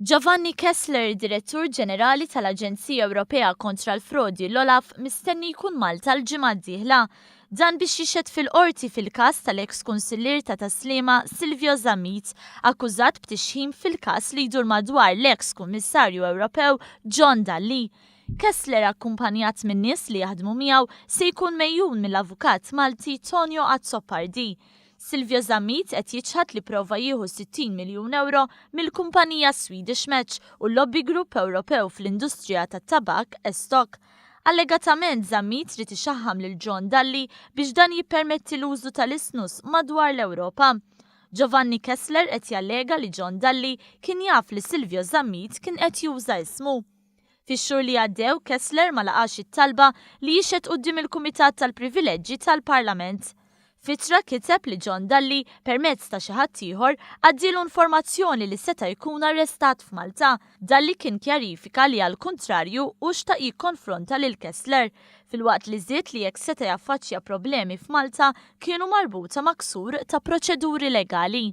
Giovanni Kessler, direttur ġenerali tal-Aġenzija Ewropea kontra l-Frodi l-Olaf, mistenni jkun Malta l-ġimgħa d-dieħla. Dan biex jixhed fil-qorti fil-każ tal-eks kunsillier ta' taslima Silvio Zammit, akkużat b'tixħim fil-każ li jdur madwar l-eks kummissarju Ewropew John Dalli. Kessler, akkumpanjat minn nies li jaħdmu miegħu, se jkun mejjun mill-avukat Malti Tonio Azzopardi. Silvio Zammit qed jixhed li prova jieħu 60 miljun euro mill-kumpanija Swedish Match u l-lobby group Ewropew fl-industrija tat-tabbakk Estok. Allegatament Zammit trid ixaħħam lil John Dalli biex dan jippermetti l-użu tal-isnus madwar l-Ewropa. Giovanni Kessler qed jallega li John Dalli kien jaf li Silvio Zammit kien qed juża ismu. Fix-xhur li għaddew, Kessler ma laqax it-talba li jixhed quddiem il-Kumitat tal-Privileġġi tal-Parlament. Fitra kiteb li John Dalli permezz ta' xi ħadd ieħor għaddielu informazzjoni li seta' jkun arrestat f'Malta. Dalli kien kjarifika li għal kontrarju u xtaq jikkonfronta lil Kessler filwaqt li żied li jekk seta' jaffaċċja problemi f'Malta kienu marbuta ma' ksur ta' proċeduri legali.